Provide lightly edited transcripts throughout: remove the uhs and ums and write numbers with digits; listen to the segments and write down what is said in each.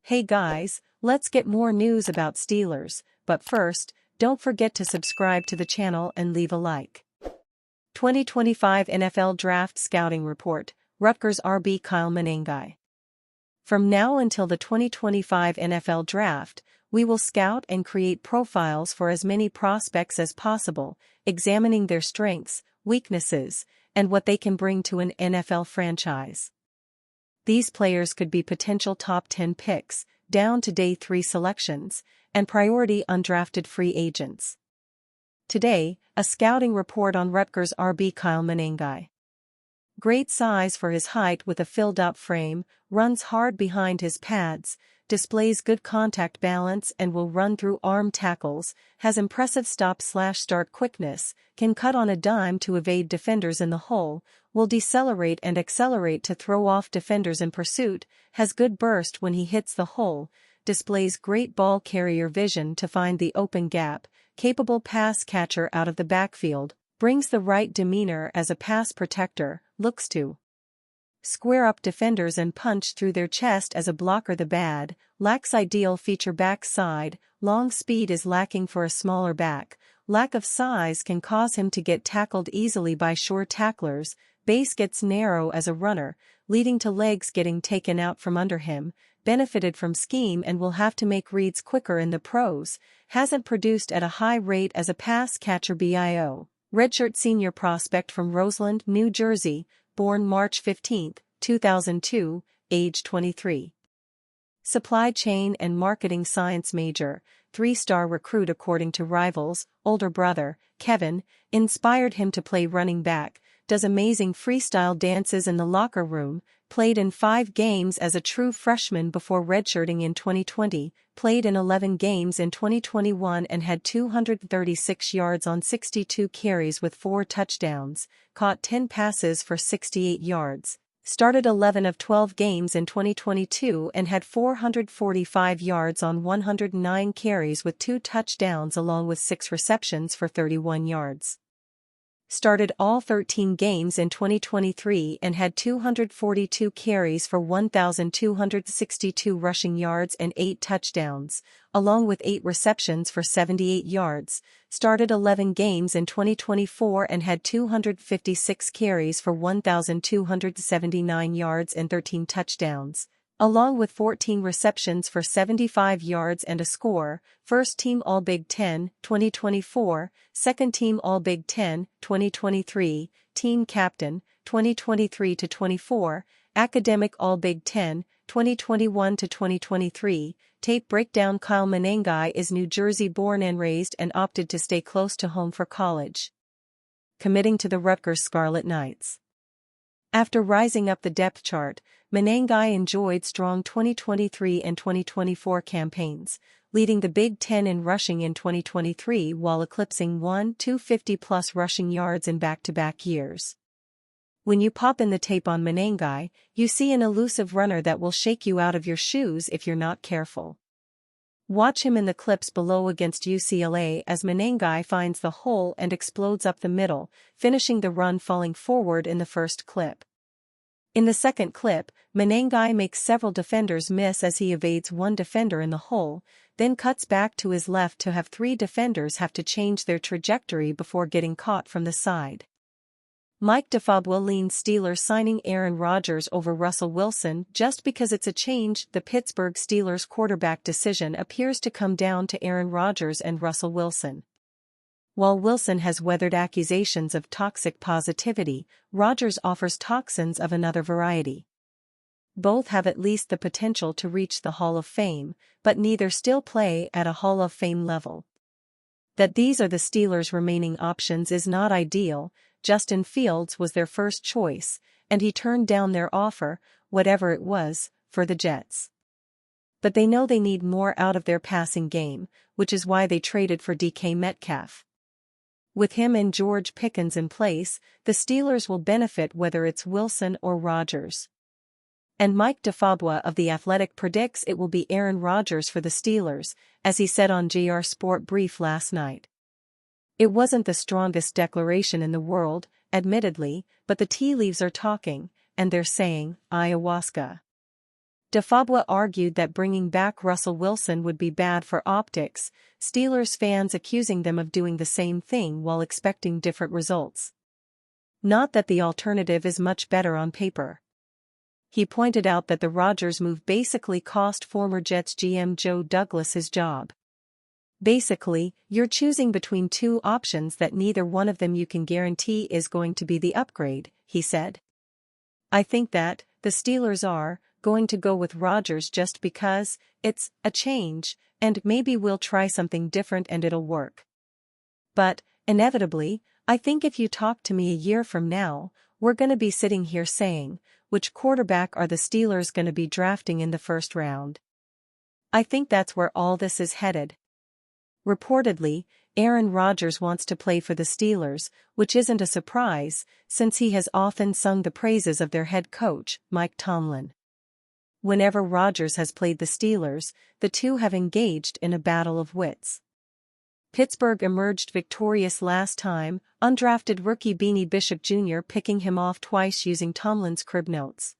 Hey guys, let's get more news about Steelers, but first, don't forget to subscribe to the channel and leave a like. 2025 NFL Draft Scouting Report, Rutgers RB Kyle Monangai. From now until the 2025 NFL Draft, we will scout and create profiles for as many prospects as possible, examining their strengths, weaknesses, and what they can bring to an NFL franchise. These players could be potential top 10 picks, down to day 3 selections, and priority undrafted free agents. Today, a scouting report on Rutgers RB Kyle Monangai. Great size for his height with a filled-up frame, runs hard behind his pads, displays good contact balance and will run through arm tackles, has impressive stop/start quickness, can cut on a dime to evade defenders in the hole, will decelerate and accelerate to throw off defenders in pursuit, has good burst when he hits the hole, displays great ball carrier vision to find the open gap, capable pass catcher out of the backfield, brings the right demeanor as a pass protector, looks to square up defenders and punch through their chest as a blocker. The bad, lacks ideal feature backside, long speed is lacking for a smaller back, lack of size can cause him to get tackled easily by sure tacklers, base gets narrow as a runner, leading to legs getting taken out from under him, benefited from scheme and will have to make reads quicker in the pros, hasn't produced at a high rate as a pass catcher. BIO. Redshirt senior prospect from Roseland, New Jersey, born March 15, 2002, age 23. Supply chain and marketing science major, 3-star recruit according to Rivals, older brother, Kevin, inspired him to play running back, does amazing freestyle dances in the locker room, played in 5 games as a true freshman before redshirting in 2020, played in 11 games in 2021 and had 236 yards on 62 carries with 4 touchdowns, caught 10 passes for 68 yards, started 11 of 12 games in 2022 and had 445 yards on 109 carries with 2 touchdowns along with 6 receptions for 31 yards. Started all 13 games in 2023 and had 242 carries for 1,262 rushing yards and 8 touchdowns, along with 8 receptions for 78 yards, started 11 games in 2024 and had 256 carries for 1,279 yards and 13 touchdowns, along with 14 receptions for 75 yards and a score, First Team All-Big Ten, 2024, Second Team All-Big Ten, 2023, Team Captain, 2023-24, Academic All-Big Ten, 2021-2023, Tape Breakdown. Kyle Monangai is New Jersey born and raised and opted to stay close to home for college, committing to the Rutgers Scarlet Knights. After rising up the depth chart, Monangai enjoyed strong 2023 and 2024 campaigns, leading the Big Ten in rushing in 2023 while eclipsing 250-plus rushing yards in back-to-back years. When you pop in the tape on Monangai, you see an elusive runner that will shake you out of your shoes if you're not careful. Watch him in the clips below against UCLA as Monangai finds the hole and explodes up the middle, finishing the run falling forward in the first clip. In the second clip, Monangai makes several defenders miss as he evades one defender in the hole, then cuts back to his left to have 3 defenders have to change their trajectory before getting caught from the side. Mike DeFabua leans Steelers signing Aaron Rodgers over Russell Wilson just because it's a change. The Pittsburgh Steelers quarterback decision appears to come down to Aaron Rodgers and Russell Wilson. While Wilson has weathered accusations of toxic positivity, Rodgers offers toxins of another variety. Both have at least the potential to reach the Hall of Fame, but neither still play at a Hall of Fame level. That these are the Steelers' remaining options is not ideal. Justin Fields was their first choice, and he turned down their offer, whatever it was, for the Jets. But they know they need more out of their passing game, which is why they traded for DK Metcalf. With him and George Pickens in place, the Steelers will benefit whether it's Wilson or Rodgers. And Mike DeFabua of The Athletic predicts it will be Aaron Rodgers for the Steelers, as he said on JR Sport Brief last night. It wasn't the strongest declaration in the world, admittedly, but the tea leaves are talking, and they're saying, ayahuasca. DeFabua argued that bringing back Russell Wilson would be bad for optics, Steelers fans accusing them of doing the same thing while expecting different results. Not that the alternative is much better on paper. He pointed out that the Rodgers move basically cost former Jets GM Joe Douglas his job. Basically, you're choosing between two options that neither one of them you can guarantee is going to be the upgrade, he said. I think that the Steelers are going to go with Rodgers just because it's a change, and maybe we'll try something different and it'll work. But, inevitably, I think if you talk to me a year from now, we're gonna be sitting here saying, which quarterback are the Steelers gonna be drafting in the first round? I think that's where all this is headed. Reportedly, Aaron Rodgers wants to play for the Steelers, which isn't a surprise, since he has often sung the praises of their head coach, Mike Tomlin. Whenever Rodgers has played the Steelers, the two have engaged in a battle of wits. Pittsburgh emerged victorious last time, undrafted rookie Beanie Bishop Jr. picking him off twice using Tomlin's crib notes.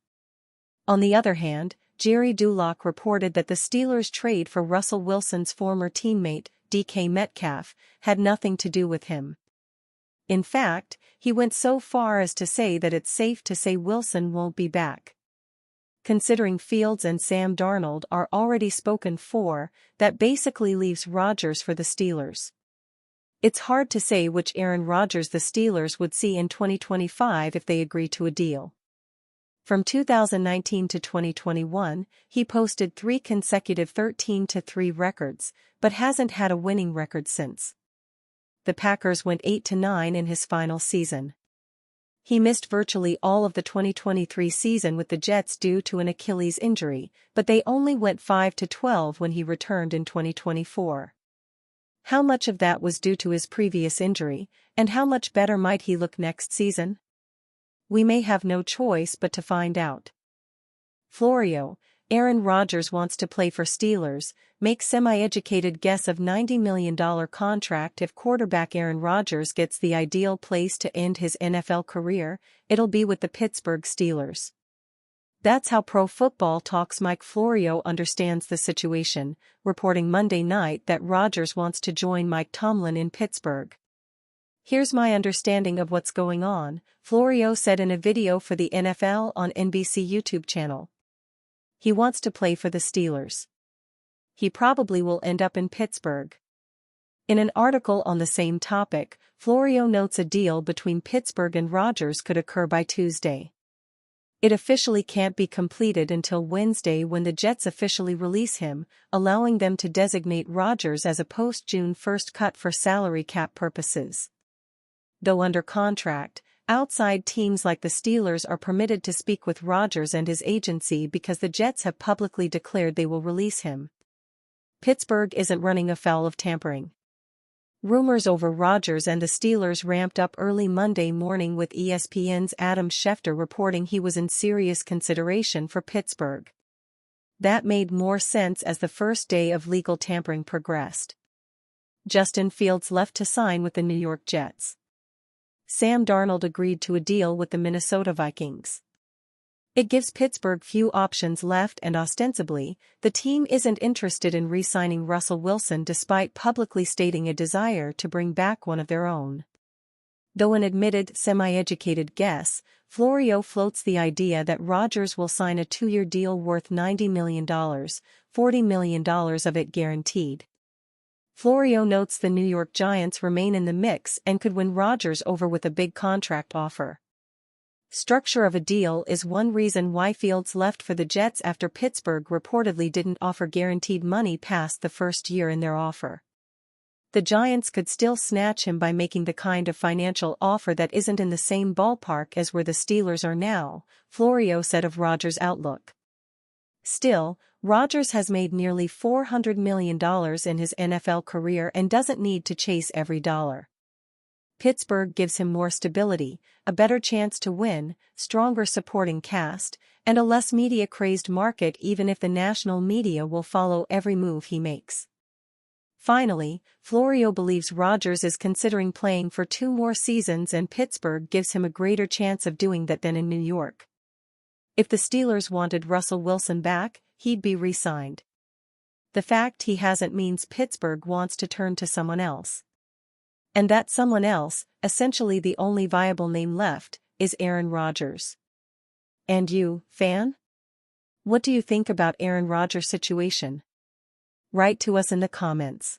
On the other hand, Jerry Dulac reported that the Steelers' trade for Russell Wilson's former teammate, DK Metcalf, had nothing to do with him. In fact, he went so far as to say that it's safe to say Wilson won't be back. Considering Fields and Sam Darnold are already spoken for, that basically leaves Rodgers for the Steelers. It's hard to say which Aaron Rodgers the Steelers would see in 2025 if they agree to a deal. From 2019 to 2021, he posted 3 consecutive 13-3 records, but hasn't had a winning record since. The Packers went 8-9 in his final season. He missed virtually all of the 2023 season with the Jets due to an Achilles injury, but they only went 5-12 when he returned in 2024. How much of that was due to his previous injury, and how much better might he look next season? We may have no choice but to find out. Florio, Aaron Rodgers wants to play for Steelers, makes semi-educated guess of $90 million contract. If quarterback Aaron Rodgers gets the ideal place to end his NFL career, it'll be with the Pittsburgh Steelers. That's how Pro Football Talk's Mike Florio understands the situation, reporting Monday night that Rodgers wants to join Mike Tomlin in Pittsburgh. Here's my understanding of what's going on, Florio said in a video for the NFL on NBC YouTube channel. He wants to play for the Steelers. He probably will end up in Pittsburgh. In an article on the same topic, Florio notes a deal between Pittsburgh and Rodgers could occur by Tuesday. It officially can't be completed until Wednesday when the Jets officially release him, allowing them to designate Rodgers as a post-June 1st cut for salary cap purposes. Though under contract, outside teams like the Steelers are permitted to speak with Rodgers and his agency because the Jets have publicly declared they will release him. Pittsburgh isn't running afoul of tampering. Rumors over Rodgers and the Steelers ramped up early Monday morning with ESPN's Adam Schefter reporting he was in serious consideration for Pittsburgh. That made more sense as the first day of legal tampering progressed. Justin Fields left to sign with the New York Jets. Sam Darnold agreed to a deal with the Minnesota Vikings. It gives Pittsburgh few options left, and ostensibly, the team isn't interested in re-signing Russell Wilson despite publicly stating a desire to bring back one of their own. Though an admitted semi-educated guess, Florio floats the idea that Rodgers will sign a 2-year deal worth $90 million, $40 million of it guaranteed. Florio notes the New York Giants remain in the mix and could win Rodgers over with a big contract offer. Structure of a deal is one reason why Fields left for the Jets after Pittsburgh reportedly didn't offer guaranteed money past the first year in their offer. The Giants could still snatch him by making the kind of financial offer that isn't in the same ballpark as where the Steelers are now, Florio said of Rodgers' outlook. Still, Rodgers has made nearly $400 million in his NFL career and doesn't need to chase every dollar. Pittsburgh gives him more stability, a better chance to win, stronger supporting cast, and a less media-crazed market, even if the national media will follow every move he makes. Finally, Florio believes Rodgers is considering playing for 2 more seasons, and Pittsburgh gives him a greater chance of doing that than in New York. If the Steelers wanted Russell Wilson back, he'd be re-signed. The fact he hasn't means Pittsburgh wants to turn to someone else. And that someone else, essentially the only viable name left, is Aaron Rodgers. And you, fan? What do you think about Aaron Rodgers' situation? Write to us in the comments.